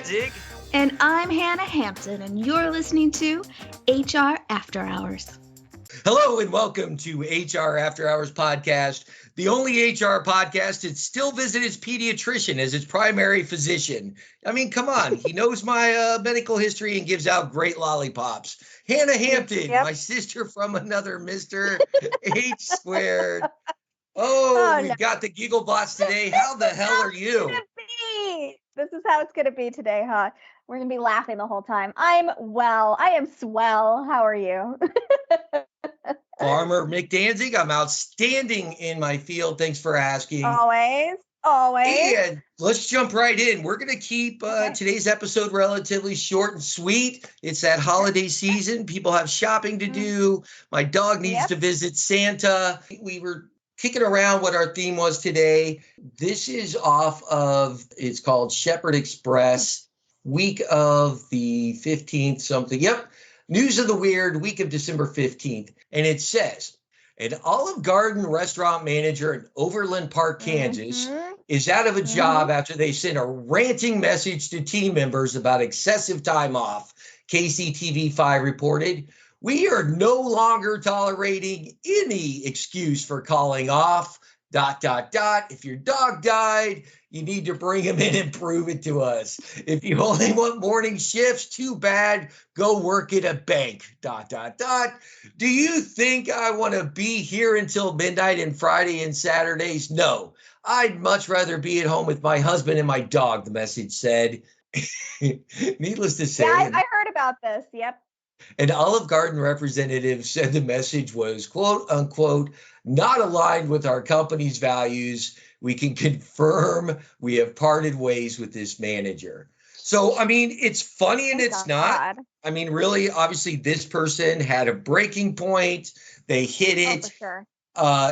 Danzig. And I'm Hannah Hampton, and you're listening to HR After Hours. Hello and welcome to HR After Hours podcast, the only HR podcast that still visits its pediatrician as its primary physician. I mean, come on. He knows my medical history and gives out great lollipops. Hannah Hampton, my sister from another Mr. H squared. We've got the giggle bots today. How the hell are you? This is how it's going to be today, huh? We're going to be laughing the whole time. I'm well. I am swell. How are you? Farmer Mick Danzig, I'm outstanding in my field. Thanks for asking. Always. And let's jump right in. We're going to keep today's episode relatively short and sweet. It's that holiday season. People have shopping to do. My dog needs to visit Santa. We were kicking around what our theme was today. This is off of, it's called Shepherd Express, week of the 15th something. Yep. News of the Weird, week of December 15th. And it says, an Olive Garden restaurant manager in Overland Park, Kansas, is out of a job after they sent a ranting message to team members about excessive time off. KCTV5 reported, we are no longer tolerating any excuse for calling off, ... If your dog died, you need to bring him in and prove it to us. If you only want morning shifts, too bad. Go work at a bank, ... Do you think I want to be here until midnight and Friday and Saturdays? No, I'd much rather be at home with my husband and my dog, the message said. Needless to say. Yeah, I heard about this. Yep. An Olive Garden representative said the message was, quote unquote, not aligned with our company's values. We can confirm we have parted ways with this manager. So, I mean, it's funny and it's not. I mean, really, obviously, this person had a breaking point. They hit it,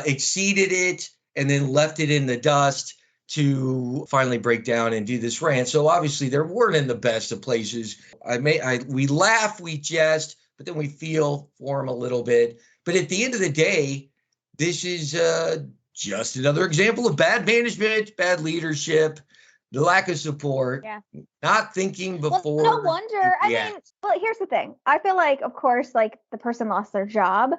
exceeded it, and then left it in the dust to finally break down and do this rant. So obviously they weren't in the best of places. We laugh, we jest, but then we feel for them a little bit. But at the end of the day, this is just another example of bad management, bad leadership, the lack of support, not thinking before. Well, no wonder. I mean, well, here's the thing. I feel like, of course, like the person lost their job.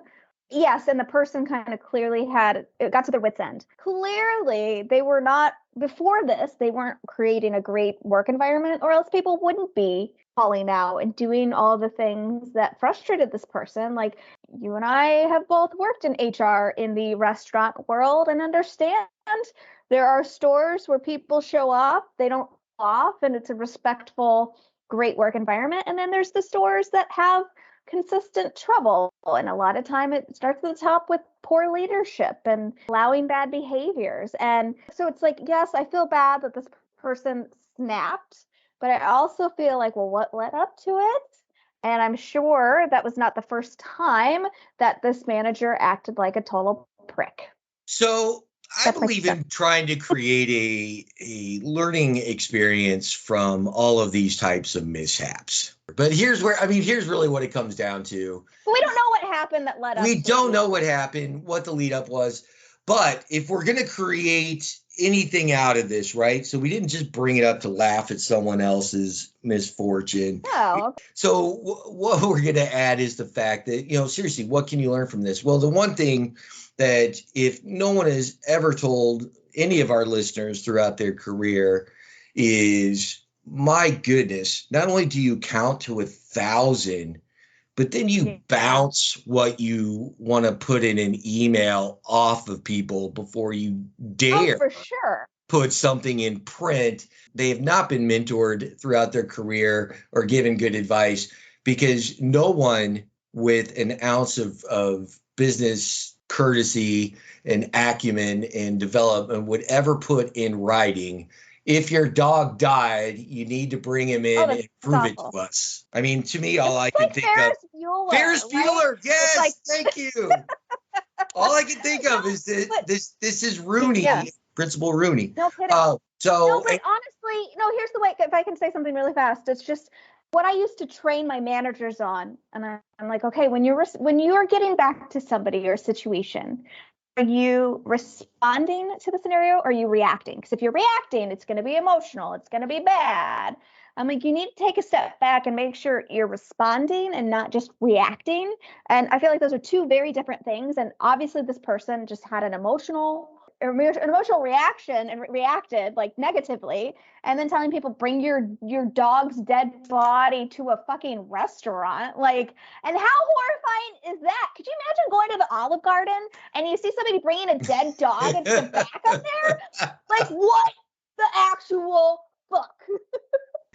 Yes, and the person kind of clearly it got to their wit's end. Clearly, they were not, before this, they weren't creating a great work environment, or else people wouldn't be calling out and doing all the things that frustrated this person. Like, you and I have both worked in HR in the restaurant world and understand there are stores where people show up, they don't off, and it's a respectful, great work environment. And then there's the stores that have consistent trouble, and a lot of time it starts at the top with poor leadership and allowing bad behaviors. And so it's like, yes, I feel bad that this person snapped, but I also feel like, well, what led up to it? And I'm sure that was not the first time that this manager acted like a total prick. So I believe in trying to create a learning experience from all of these types of mishaps. But here's really what it comes down to. We don't know what happened that led up. We don't know what happened, what the lead up was. But if we're going to create anything out of this, right? So we didn't just bring it up to laugh at someone else's misfortune. No. So what we're going to add is the fact that, seriously, what can you learn from this? Well, the one thing that if no one has ever told any of our listeners throughout their career is, my goodness, not only do you count to 1,000, but then you bounce what you want to put in an email off of people before you dare put something in print. They have not been mentored throughout their career or given good advice, because no one with an ounce of business courtesy and acumen and development would ever put in writing, if your dog died, you need to bring him in and prove it to us. I mean, to me, all I can think of. Ferris Bueller, yes, thank you. All I can think of is this is Rooney, Principal Rooney. No kidding. No, but honestly, here's the way, if I can say something really fast, it's just what I used to train my managers on. And I'm like, okay, when you're getting back to somebody or a situation, are you responding to the scenario or are you reacting? Because if you're reacting, it's going to be emotional. It's going to be bad. I'm like, you need to take a step back and make sure you're responding and not just reacting. And I feel like those are two very different things. And obviously this person just had an emotional reaction and reacted like negatively, and then telling people bring your dog's dead body to a fucking restaurant, like, and how horrifying is that? Could you imagine going to the Olive Garden and you see somebody bringing a dead dog and the back up there? Like, what the actual fuck?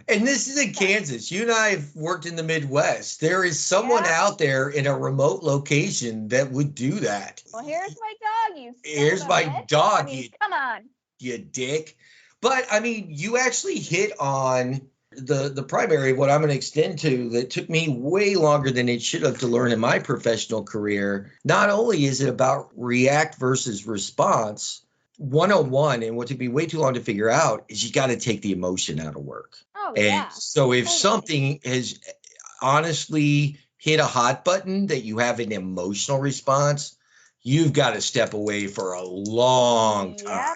And this is in Kansas. You and I have worked in the Midwest. There is someone out there in a remote location that would do that. Well, here's my dog, you Here's son of a my bitch. dog, I mean, come on. you dick. But I mean, you actually hit on the primary of what I'm going to extend to that took me way longer than it should have to learn in my professional career. Not only is it about react versus response, 101, and what took me way too long to figure out is you got to take the emotion out of work. Oh, And yeah. so if Totally. something has honestly hit a hot button that you have an emotional response, you've got to step away for a long time.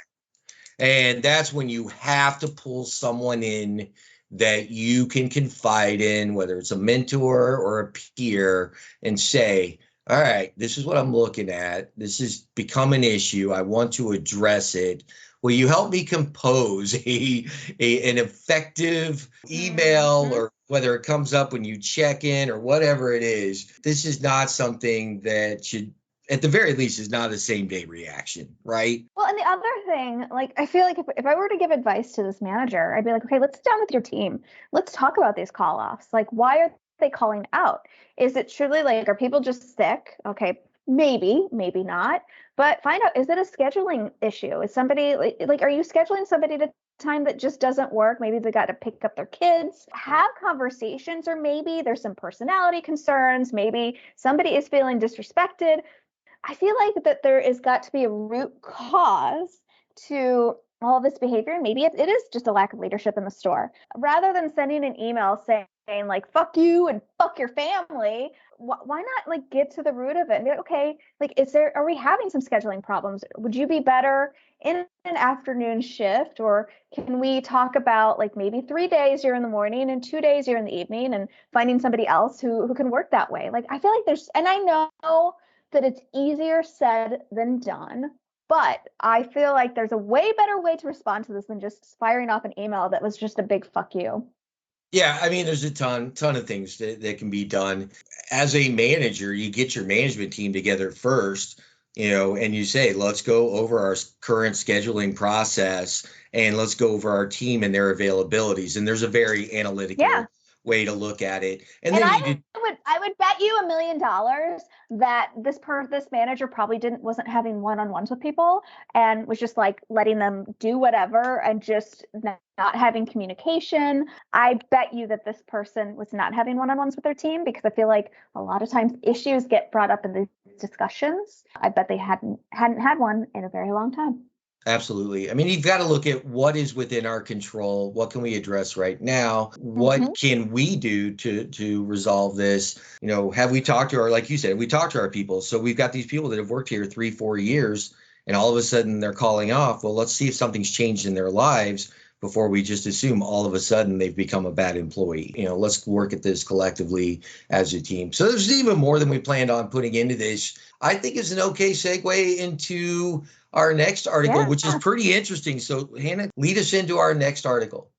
And that's when you have to pull someone in that you can confide in, whether it's a mentor or a peer, and say, all right, this is what I'm looking at. This has become an issue. I want to address it. Will you help me compose an effective email, or whether it comes up when you check in or whatever it is? This is not something that should, at the very least, is not a same day reaction, right? Well, and the other thing, like, I feel like if I were to give advice to this manager, I'd be like, okay, let's sit down with your team. Let's talk about these call offs. Like, why are they calling out? Is it truly like, are people just sick? Okay, maybe, maybe not. But find out, is it a scheduling issue? Is somebody like are you scheduling somebody at a time that just doesn't work? Maybe they got to pick up their kids, have conversations, or maybe there's some personality concerns. Maybe somebody is feeling disrespected. I feel like that there is got to be a root cause to all of this behavior. And maybe it is just a lack of leadership in the store. Rather than sending an email saying like, fuck you and fuck your family, why not like get to the root of it and be like, okay, like, are we having some scheduling problems? Would you be better in an afternoon shift? Or can we talk about like maybe 3 days you're in the morning and 2 days you're in the evening, and finding somebody else who can work that way? Like, I feel like and I know that it's easier said than done, but I feel like there's a way better way to respond to this than just firing off an email that was just a big fuck you. Yeah, I mean, there's a ton of things that can be done. As a manager, you get your management team together first, and you say, let's go over our current scheduling process and let's go over our team and their availabilities. And there's a very analytical way to look at it. And then I would bet you $1 million that this manager probably wasn't having one-on-ones with people and was just like letting them do whatever and just not having communication. I bet you that this person was not having one-on-ones with their team, because I feel like a lot of times issues get brought up in these discussions. I bet they hadn't had one in a very long time. Absolutely. I mean, you've got to look at what is within our control. What can we address right now? What can we do to resolve this? Have we talked to like you said, we talked to our people. So we've got these people that have worked here 3-4 years, and all of a sudden they're calling off. Well, let's see if something's changed in their lives before we just assume all of a sudden they've become a bad employee. Let's work at this collectively as a team. So there's even more than we planned on putting into this. I think is an okay segue into our next article, which is pretty interesting. So Hannah, lead us into our next article.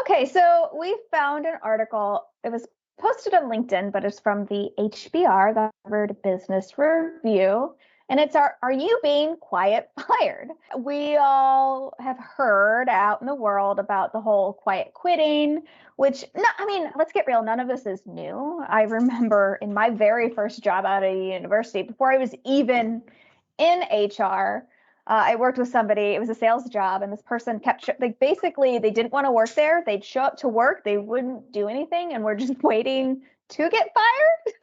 Okay, so we found an article. It was posted on LinkedIn, but it's from the HBR, the Harvard Business Review. And it's Are You Being Quiet Fired? We all have heard out in the world about the whole quiet quitting, which, let's get real. None of this is new. I remember in my very first job out of university, before I was even in HR, I worked with somebody. It was a sales job, and this person kept basically they didn't want to work there. They'd show up to work, they wouldn't do anything, and we're just waiting to get fired.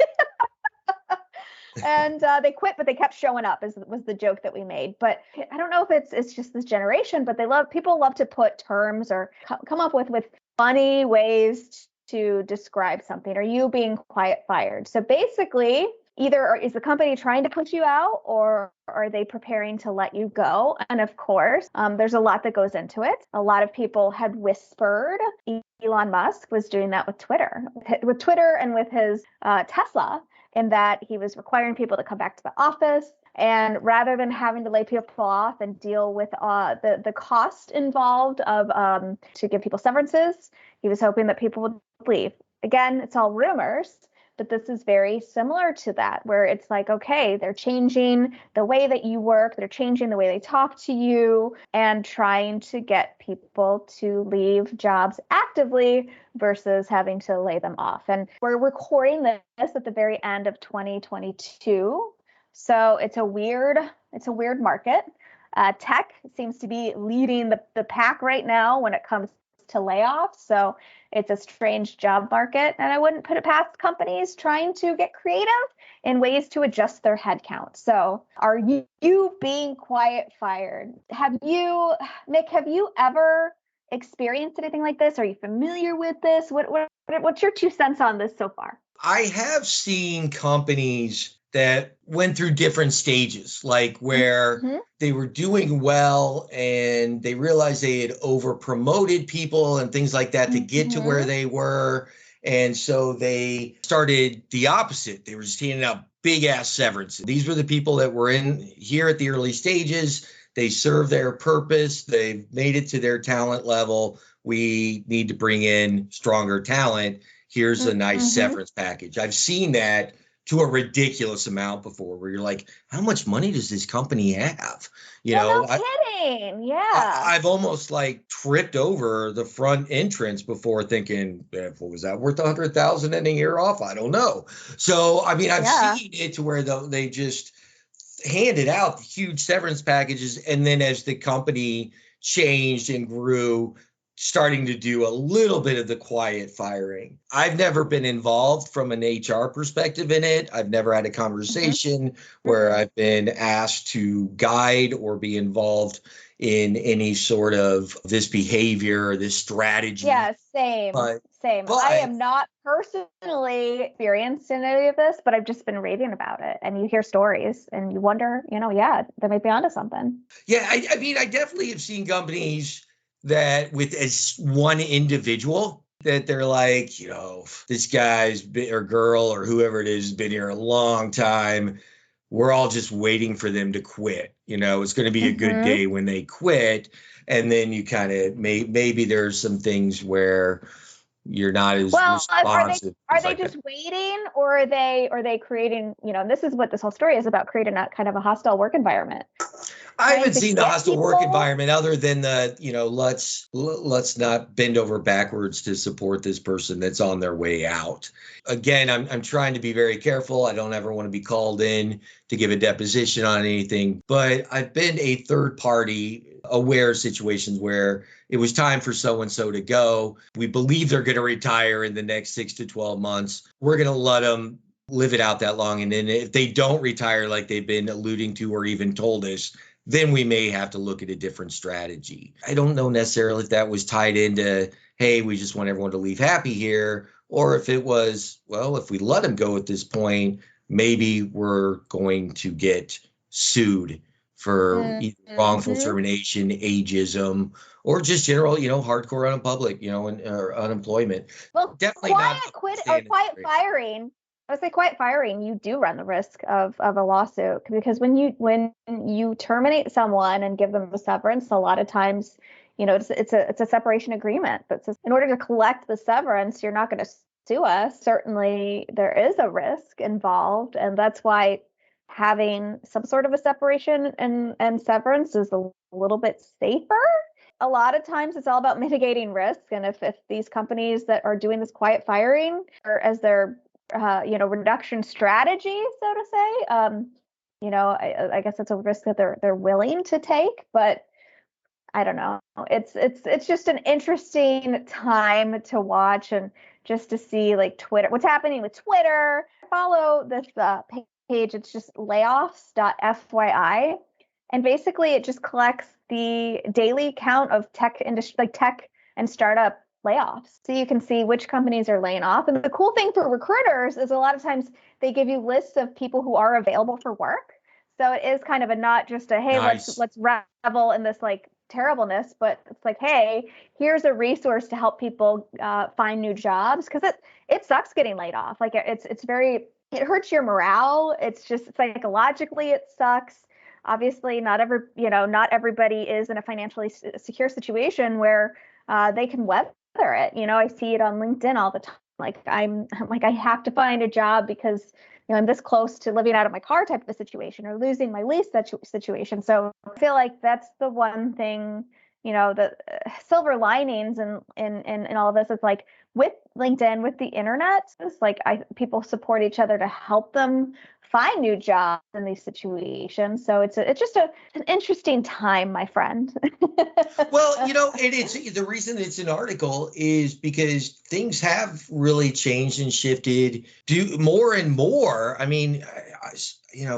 And they quit, but they kept showing up. Was the joke that we made. But I don't know if it's just this generation, but people love to put terms or come up with funny ways to describe something. Are you being quiet fired? So basically, either is the company trying to push you out, or are they preparing to let you go? And of course, there's a lot that goes into it. A lot of people had whispered Elon Musk was doing that with Twitter and with his Tesla, in that he was requiring people to come back to the office. And rather than having to lay people off and deal with the cost involved of to give people severances, he was hoping that people would leave. Again, it's all rumors, but this is very similar to that, where it's like, okay, they're changing the way that you work, they're changing the way they talk to you, and trying to get people to leave jobs actively versus having to lay them off. And we're recording this at the very end of 2022. So it's a weird market. Tech seems to be leading the pack right now when it comes to layoffs. So it's a strange job market, and I wouldn't put it past companies trying to get creative in ways to adjust their headcount. So are you being quiet fired? Nick, have you ever experienced anything like this? Are you familiar with this? What's your 2 cents on this so far? I have seen companies that went through different stages, like where they were doing well and they realized they had over promoted people and things like that to get to where they were. And so they started the opposite. They were just handing out big ass severances. These were the people that were in here at the early stages. They served their purpose. They've made it to their talent level. We need to bring in stronger talent. Here's a nice severance package. I've seen that to a ridiculous amount before, where you're like, how much money does this company have? No kidding. Yeah. I've almost like tripped over the front entrance before thinking, what was that worth $100,000 in a year off? I don't know. So, I mean, I've seen it to where they just handed out huge severance packages. And then as the company changed and grew, starting to do a little bit of the quiet firing. I've never been involved from an HR perspective in it. I've never had a conversation where I've been asked to guide or be involved in any sort of this behavior or this strategy. Yeah, same. Same. I am not personally experienced in any of this, but I've just been raving about it. And you hear stories and you wonder, they might be onto something. Yeah, I mean, I definitely have seen companies that with as one individual that they're like, this guy's or girl or whoever it is has been here a long time. We're all just waiting for them to quit. It's going to be a good day when they quit. And then you kind of maybe there's some things where you're not as responsive. Are they just waiting, or are they creating, this is what this whole story is about, creating a kind of a hostile work environment. I haven't seen the hostile work environment other than let's not bend over backwards to support this person that's on their way out. Again, I'm trying to be very careful. I don't ever want to be called in to give a deposition on anything, but I've been a third party aware of situations where it was time for so-and-so to go. We believe they're going to retire in the next 6 to 12 months. We're going to let them live it out that long. And then if they don't retire like they've been alluding to or even told us, then we may have to look at a different strategy. I don't know necessarily if that was tied into, hey, we just want everyone to leave happy here, or if it was, well, if we let them go at this point, maybe we're going to get sued for wrongful termination, ageism, or just general, hardcore unemployment. Well, definitely quiet firing. I would say quiet firing, you do run the risk of a lawsuit, because when you terminate someone and give them a severance, a lot of times, it's a separation agreement. But in order to collect the severance, you're not going to sue us. Certainly, there is a risk involved, and that's why having some sort of a separation and severance is a little bit safer. A lot of times it's all about mitigating risk. And if these companies that are doing this quiet firing or as their reduction strategy, so to say, I guess it's a risk that they're willing to take, but I don't know. It's just an interesting time to watch and just to see like Twitter, what's happening with Twitter. Follow this page. It's just layoffs.fyi. And basically it just collects the daily count of tech industry, like tech and startup layoffs. So you can see which companies are laying off. And the cool thing for recruiters is a lot of times they give you lists of people who are available for work. So it is kind of a not just a, hey, Nice. let's revel in this like terribleness, but it's like, hey, here's a resource to help people find new jobs, because it sucks getting laid off. Like it hurts your morale. It's just psychologically it sucks. Obviously, not everybody is in a financially secure situation where they can weather it. I see it on LinkedIn all the time. Like I'm like, I have to find a job because I'm this close to living out of my car type of a situation, or losing my lease situation. So I feel like that's the one thing, the silver linings and all of this. It's like with LinkedIn, with the internet, it's like people support each other to help them find new jobs in these situations. So it's just an interesting time, my friend. Well, and it's the reason it's an article is because things have really changed and shifted more and more. I mean,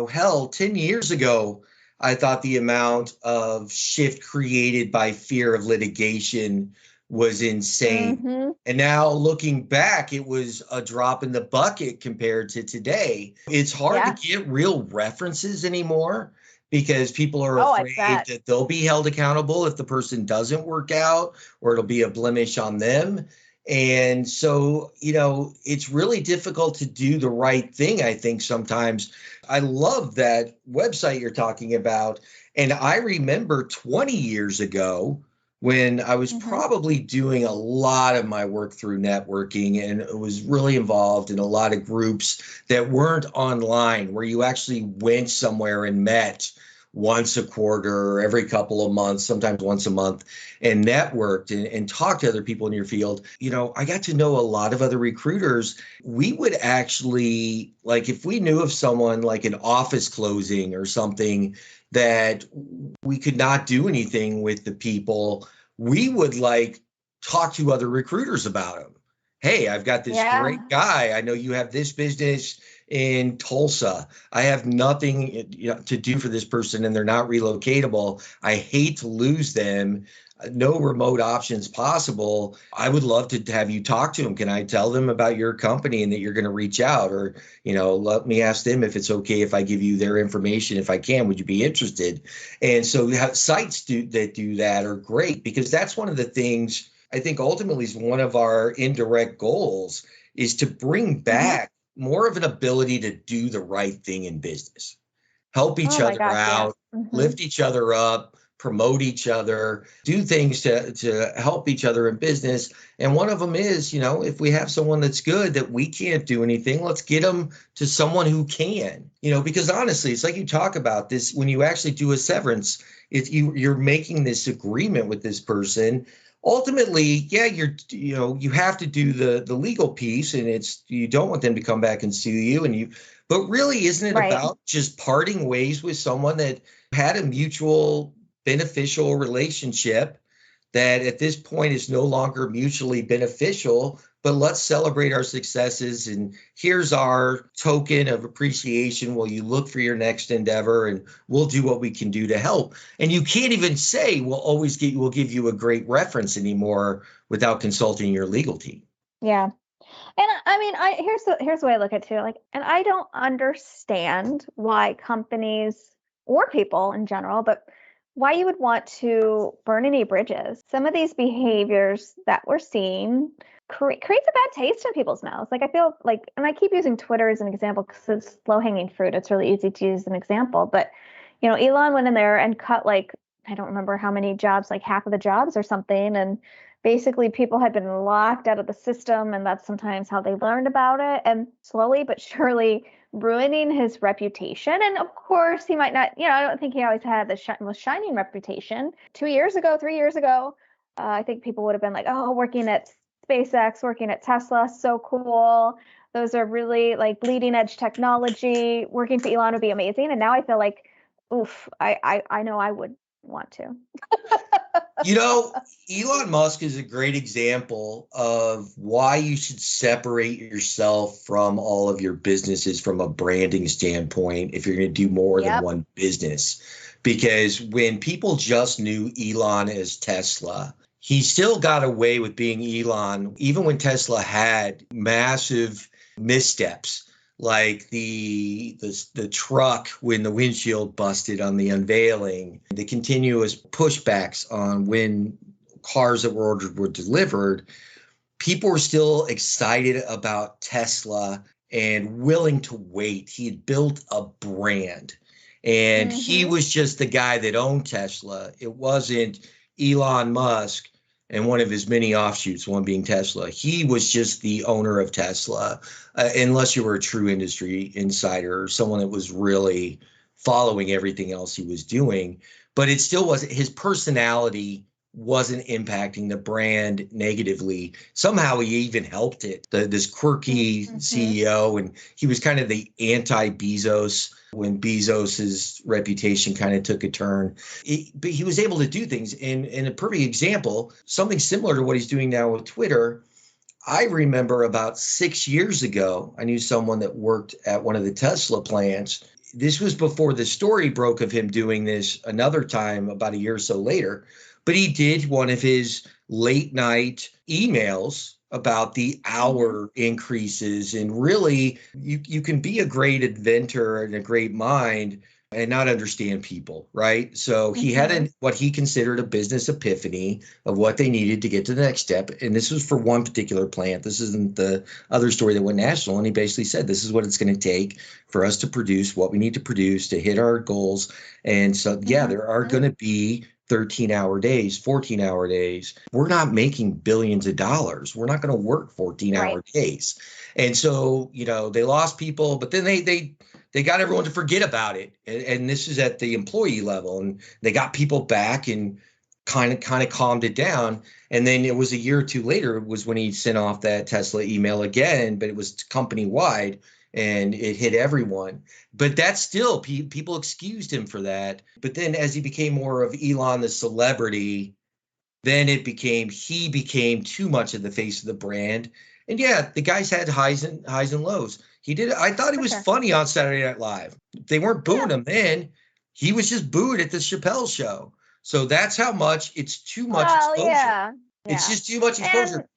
hell, 10 years ago, I thought the amount of shift created by fear of litigation was insane. Mm-hmm. And now looking back, it was a drop in the bucket compared to today. It's hard to get real references anymore because people are afraid that they'll be held accountable if the person doesn't work out, or it'll be a blemish on them. And so, it's really difficult to do the right thing, I think, sometimes. I love that website you're talking about. And I remember 20 years ago when I was probably doing a lot of my work through networking, and was really involved in a lot of groups that weren't online, where you actually went somewhere and met once a quarter or every couple of months, sometimes once a month, and networked and talked to other people in your field. I got to know a lot of other recruiters. We would actually, like, if we knew of someone like an office closing or something that we could not do anything with the people, we would like talk to other recruiters about them. Hey, I've got this great guy. I know you have this business in Tulsa. I have nothing to do for this person, and they're not relocatable. I hate to lose them. No remote options possible. I would love to have you talk to them. Can I tell them about your company and that you're going to reach out? Or, let me ask them if it's okay if I give you their information. If I can, would you be interested? And so sites that do that are great, because that's one of the things I think ultimately is one of our indirect goals, is to bring back more of an ability to do the right thing in business, help each other out, lift each other up, promote each other, do things to help each other in business. And one of them is, if we have someone that's good that we can't do anything, let's get them to someone who can, because honestly, it's like you talk about this, when you actually do a severance, you're making this agreement with this person. Ultimately, you have to do the legal piece, and you don't want them to come back and sue you, but really, isn't it about just parting ways with someone that had a mutual beneficial relationship that at this point is no longer mutually beneficial? But let's celebrate our successes, and here's our token of appreciation while you look for your next endeavor, and we'll do what we can do to help. And you can't even say we'll give you a great reference anymore without consulting your legal team. Yeah. And I mean, here's the way I look at it too. Like, and I don't understand why companies or people in general, but why you would want to burn any bridges. Some of these behaviors that we're seeing creates a bad taste in people's mouths. Like, I feel like, and I keep using Twitter as an example because it's low hanging fruit. It's really easy to use an example, but Elon went in there and cut, like, I don't remember how many jobs, like half of the jobs or something. And basically people had been locked out of the system, and that's sometimes how they learned about it, and slowly but surely ruining his reputation. And of course he might not, I don't think he always had the most shining reputation. 2 years ago, 3 years ago, I think people would have been like, oh, working at SpaceX, working at Tesla, so cool. Those are really like bleeding edge technology. Working for Elon would be amazing. And now I feel like, oof, I know I would want to. Elon Musk is a great example of why you should separate yourself from all of your businesses from a branding standpoint if you're going to do more than one business. Because when people just knew Elon as Tesla, he still got away with being Elon, even when Tesla had massive missteps, like the truck when the windshield busted on the unveiling, the continuous pushbacks on when cars that were ordered were delivered. People were still excited about Tesla and willing to wait. He had built a brand, and he was just the guy that owned Tesla. It wasn't Elon Musk and one of his many offshoots, one being Tesla. He was just the owner of Tesla, unless you were a true industry insider or someone that was really following everything else he was doing. But it still wasn't his personality wasn't impacting the brand negatively. Somehow he even helped it. This quirky CEO, and he was kind of the anti-Bezos when Bezos's reputation kind of took a turn. But he was able to do things. And a perfect example, something similar to what he's doing now with Twitter. I remember about 6 years ago, I knew someone that worked at one of the Tesla plants. This was before the story broke of him doing this another time about a year or so later. But he did one of his late night emails about the hour increases. And really, you can be a great inventor and a great mind and not understand people, right? So he had what he considered a business epiphany of what they needed to get to the next step. And this was for one particular plant. This isn't the other story that went national. And he basically said, this is what it's going to take for us to produce what we need to produce to hit our goals. And so, yeah, there are going to be 13-hour days, 14-hour days. We're not making billions of dollars. We're not going to work 14-hour days. And so, they lost people, but then they got everyone to forget about it. And this is at the employee level. And they got people back and kind of calmed it down. And then it was a year or two later was when he sent off that Tesla email again, but it was company wide. And it hit everyone. But that's still, people excused him for that. But then as he became more of Elon, the celebrity, then he became too much of the face of the brand. And yeah, the guy's had highs and lows. He did. I thought he was funny on Saturday Night Live. They weren't booing him then. He was just booed at the Chappelle show. So that's how much it's too much exposure. Yeah. It's just too much exposure.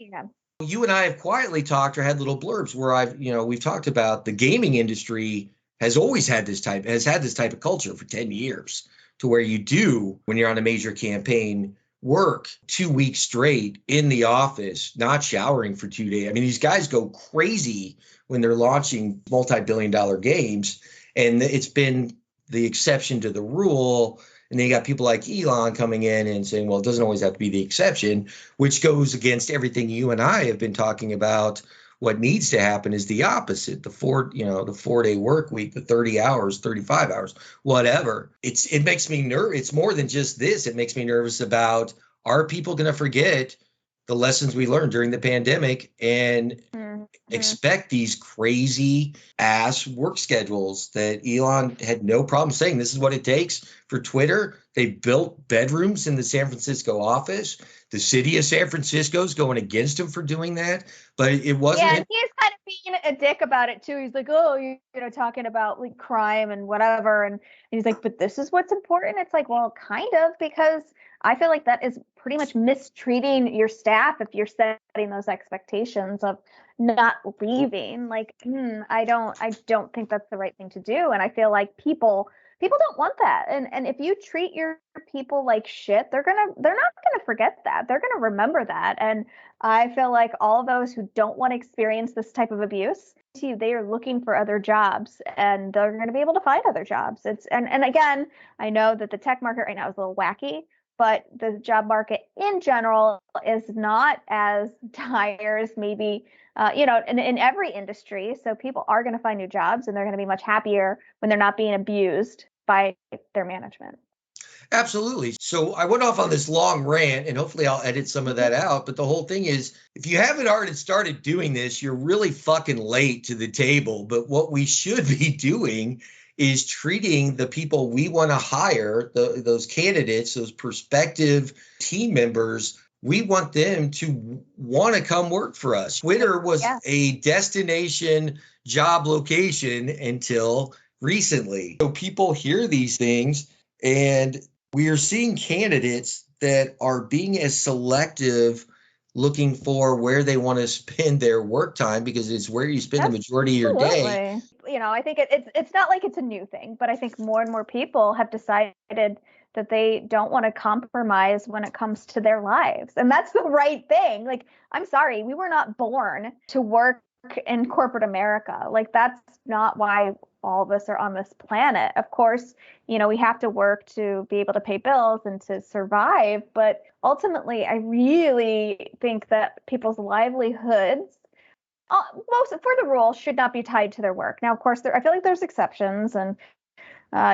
You and I have quietly talked or had little blurbs where we've talked about the gaming industry has had this type of culture for 10 years to where you do, when you're on a major campaign, work 2 weeks straight in the office, not showering for 2 days. I mean, these guys go crazy when they're launching multi-billion-dollar games, and it's been the exception to the rule. And then you got people like Elon coming in and saying, well, it doesn't always have to be the exception, which goes against everything you and I have been talking about. What needs to happen is the opposite, the 4-day work week, the 30 hours, 35 hours, whatever. It makes me nervous. It's more than just this. It makes me nervous about, are people going to forget the lessons we learned during the pandemic and expect these crazy ass work schedules that Elon had no problem saying this is what it takes for Twitter. They built bedrooms in the San Francisco office. The city of San Francisco is going against him for doing that, but it wasn't. Yeah, he's kind of being a dick about it too. He's like, oh, talking about like crime and whatever, and he's like, but this is what's important. It's like, well, kind of, because I feel like that is pretty much mistreating your staff if you're setting those expectations of not leaving. Like, I don't think that's the right thing to do. And I feel like people don't want that. And if you treat your people like shit, they're not gonna forget that. They're gonna remember that. And I feel like all those who don't want to experience this type of abuse, they are looking for other jobs, and they're going to be able to find other jobs. And again, I know that the tech market right now is a little wacky, but the job market in general is not as dire as maybe, in every industry. So people are going to find new jobs, and they're going to be much happier when they're not being abused by their management. Absolutely. So I went off on this long rant, and hopefully I'll edit some of that out. But the whole thing is, if you haven't already started doing this, you're really fucking late to the table. But what we should be doing is treating the people we want to hire, those candidates, those prospective team members. We want them to want to come work for us. Twitter was a destination job location until recently. So people hear these things, and we are seeing candidates that are being as selective, looking for where they want to spend their work time because it's where you spend the majority of your day. You know, I think it's not like it's a new thing, but I think more and more people have decided that they don't want to compromise when it comes to their lives. And that's the right thing. Like, I'm sorry, we were not born to work in corporate America. Like, that's not why all of us are on this planet. Of course, you know, we have to work to be able to pay bills and to survive. But ultimately, I really think that people's livelihoods, most for the rule, should not be tied to their work. Now, of course, I feel like there's exceptions, and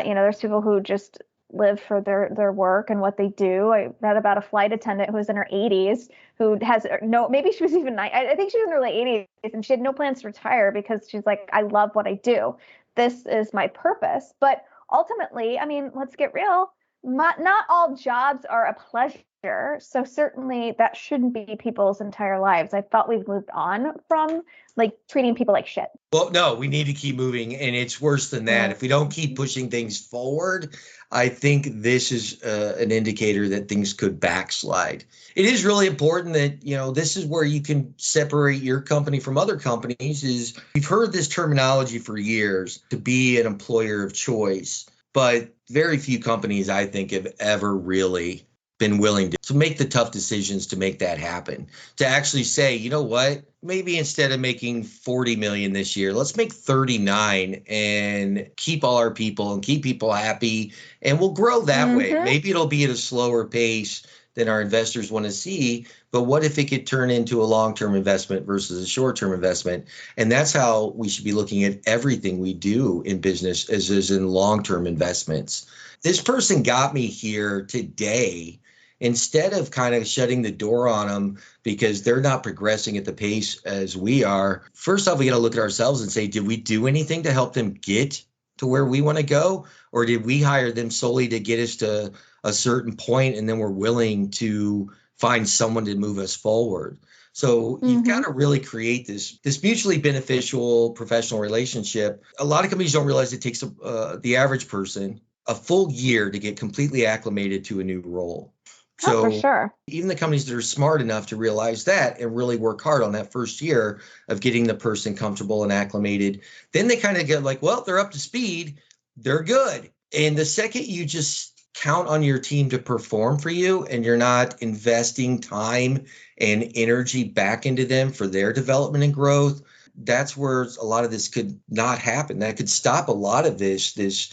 you know, there's people who just live for their work and what they do. I read about a flight attendant who was in her 80s who has maybe she was even, I think she was in her late 80s, and she had no plans to retire because she's like, I love what I do. This is my purpose. But ultimately, I mean, let's get real. Not all jobs are a pleasure. So certainly that shouldn't be people's entire lives. I thought we've moved on from like treating people like shit. Well, no, we need to keep moving, and it's worse than that. If we don't keep pushing things forward, I think this is an indicator that things could backslide. It is really important that, you know, this is where you can separate your company from other companies. Is we've heard this terminology for years, to be an employer of choice, but very few companies, I think, have ever really been willing to make the tough decisions to make that happen, to actually say, you know what, maybe instead of making 40 million this year, let's make 39 and keep all our people and keep people happy, and we'll grow that way. Maybe it'll be at a slower pace than our investors want to see, but what if it could turn into a long-term investment versus a short-term investment? And that's how we should be looking at everything we do in business, as in long-term investments. This person got me here today. Instead of kind of shutting the door on them because they're not progressing at the pace as we are, first off, we got to look at ourselves and say, did we do anything to help them get to where we want to go? Or did we hire them solely to get us to a certain point and then we're willing to find someone to move us forward? So you've got to really create this mutually beneficial professional relationship. A lot of companies don't realize it takes the average person a full year to get completely acclimated to a new role. So for sure. Even the companies that are smart enough to realize that and really work hard on that first year of getting the person comfortable and acclimated, then they kind of get like, well, they're up to speed, they're good. And the second you just count on your team to perform for you and you're not investing time and energy back into them for their development and growth, that's where a lot of this could not happen. That could stop a lot of this, this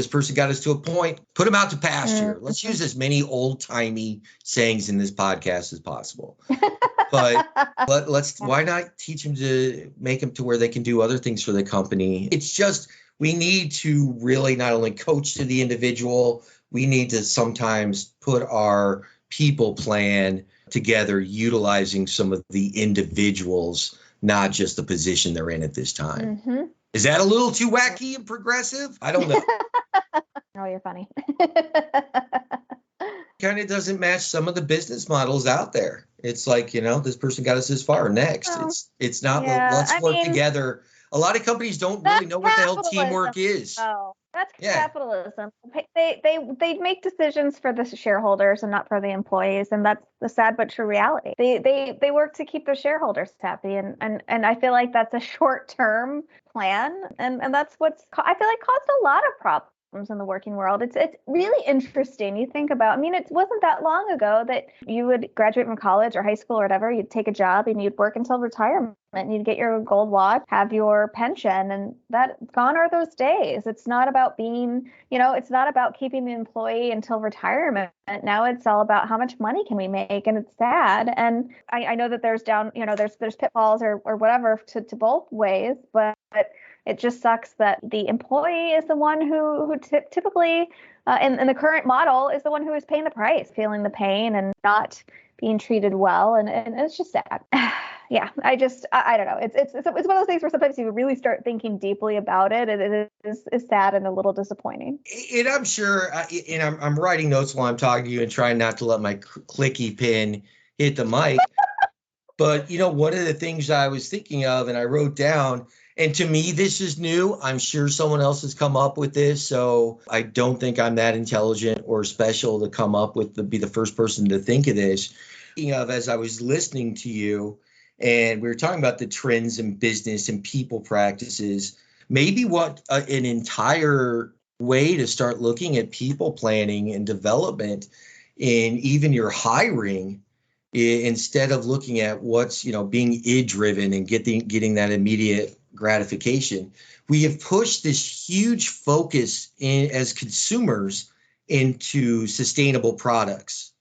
person got us to a point, put them out to pasture. Let's use as many old-timey sayings in this podcast as possible. But why not teach them to make them to where they can do other things for the company? It's just, we need to really not only coach to the individual, we need to sometimes put our people plan together, utilizing some of the individuals, not just the position they're in at this time. Is that a little too wacky and progressive? I don't know. Oh, you're funny. Kind of doesn't match some of the business models out there. It's like, you know, this person got us this far, next. It's not, let's work together. A lot of companies don't really know what the hell teamwork is. Oh, that's capitalism. They make decisions for the shareholders and not for the employees, and that's the sad but true reality. They work to keep their shareholders happy, and I feel like that's a short-term plan, and that's what's I feel like caused a lot of problems in the working world. It's really interesting. You think about, I mean, it wasn't that long ago that you would graduate from college or high school or whatever, you'd take a job and you'd work until retirement and you'd get your gold watch, have your pension, and that gone are those days. It's not about being, you know, it's not about keeping the employee until retirement. Now it's all about how much money can we make, and it's sad. And I know that there's there's pitfalls or whatever to both ways, but it just sucks that the employee is the one who typically, in the current model, is the one who is paying the price, feeling the pain and not being treated well. And it's just sad. Yeah, I don't know. It's one of those things where sometimes you really start thinking deeply about it. And it is sad and a little disappointing. And I'm sure, and I'm writing notes while I'm talking to you and trying not to let my clicky pen hit the mic. But, you know, one of the things I was thinking of and I wrote down And to me, this is new. I'm sure someone else has come up with this. So I don't think I'm that intelligent or special to come up with be the first person to think of this. Speaking of, as I was listening to you, and we were talking about the trends in business and people practices, maybe what an entire way to start looking at people planning and development in even your hiring, instead of looking at what's, being id driven and getting that immediate gratification. We have pushed this huge focus as consumers into sustainable products.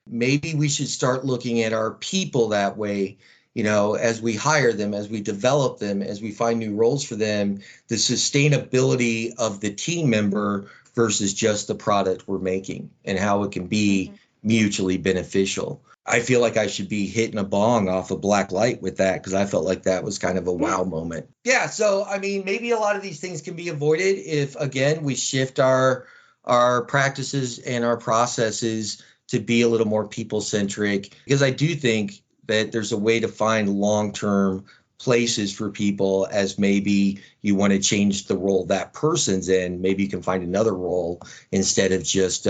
Maybe we should start looking at our people that way, as we hire them, as we develop them, as we find new roles for them, the sustainability of the team member versus just the product we're making and how it can be mutually beneficial. I feel like I should be hitting a bong off a black light with that, because I felt like that was kind of a wow moment. Yeah. So, I mean, maybe a lot of these things can be avoided if, again, we shift our practices and our processes to be a little more people centric, because I do think that there's a way to find long-term places for people, as maybe you want to change the role that person's in. Maybe you can find another role instead of just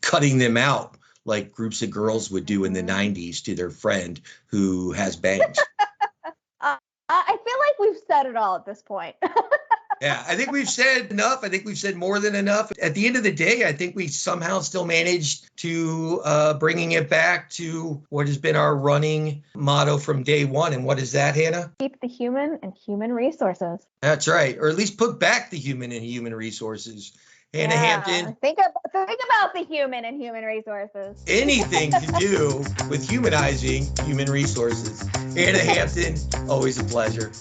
cutting them out like groups of girls would do in the 90s to their friend who has bangs. I feel like we've said it all at this point. Yeah, I think we've said enough. I think we've said more than enough. At the end of the day, I think we somehow still managed to bringing it back to what has been our running motto from day one. And what is that, Hannah? Keep the human and human resources. That's right. Or at least put back the human and human resources. Hannah Hampton. Think about the human and human resources. Anything to do with humanizing human resources. Hannah Hampton, always a pleasure.